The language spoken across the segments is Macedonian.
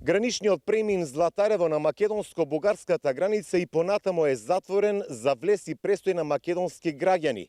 Граничниот премин Златарево на македонско-бугарската граница и понатамо е затворен за влез и престој на македонски граѓани.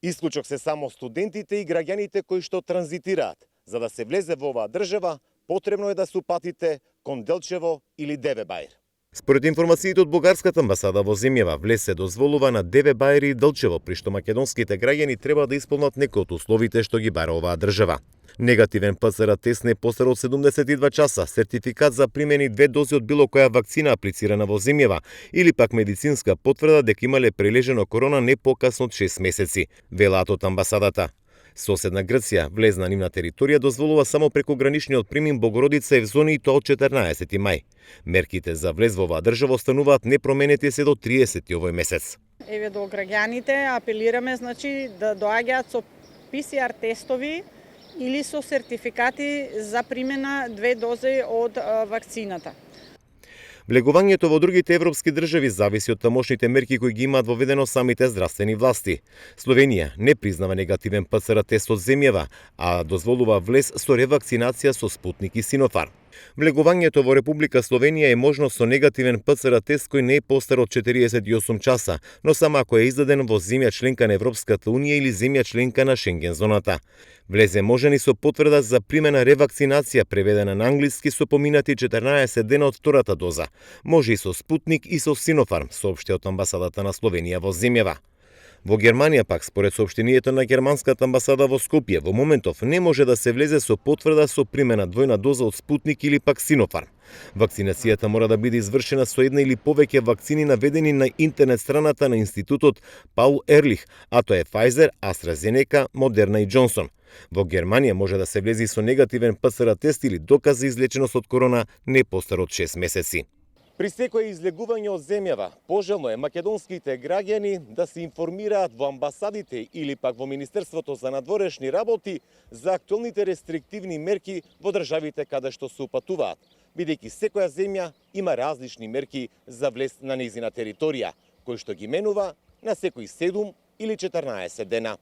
Исклучок се само студентите и граѓаните кои што транзитираат. За да се влезе во оваа држава, потребно е да се упатите кон Делчево или Девебајр. Според информациите од бугарската амбасада во земјава, влез се дозволува на Девебајр и Делчево, при што македонските граѓани треба да исполнат некои од условите што ги бара оваа држава. Негативен ПЦР тест не постар од 72 часа, сертификат за примени 2 дози од било која вакцина аплицирана во земјава или пак медицинска потврда дека имале прележено корона не покасно од 6 месеци, велат од амбасадата. Соседна Грција, влез на нивна територија дозволува само преку граничниот премин Богородица Евзони и тоа од 14 мај. Мерките за влез во оваа држава остануваат непроменети се до 30 овој месец. Еве до граѓаните апелираме да доаѓаат со ПСР тестови или со сертификати за примена 2 дози од вакцината. Влегувањето во другите европски држави зависи од тамошните мерки кои ги имаат воведено самите здравствени власти. Словенија не признава негативен ПЦР тест од земјава, а дозволува влез со ревакцинација со Спутник и Синофар. Влегувањето во Република Словенија е можно со негативен ПЦР тест кој не е постар од 48 часа, но само ако е издаден во земја членка на Европската Унија или земја членка на Шенген зоната. Влезе можен и со потврда за примена ревакцинација преведена на англиски со поминати 14 дена од втората доза. Може и со Спутник и со Синофарм, соопшти од амбасадата на Словенија во земјава. Во Германија пак, според соопштението на германската амбасада во Скопје, во моментов не може да се влезе со потврда со примена двојна доза од Спутник или пак Синофарм. Вакцинацијата мора да биде извршена со една или повеќе вакцини наведени на интернет страната на институтот Паул Ерлих, а тоа е Pfizer, AstraZeneca, Moderna и Johnson. Во Германија може да се влези со негативен ПЦР тест или доказ за излеченост од корона не постар од 6 месеци. При секое излегување од земјава, пожелно е македонските граѓани да се информираат во амбасадите или пак во Министерството за надворешни работи за актуелните рестриктивни мерки во државите каде што се упатуваат, бидејќи секоја земја има различни мерки за влез на нејзина територија, кои што ги менува на секои 7 или 14 дена.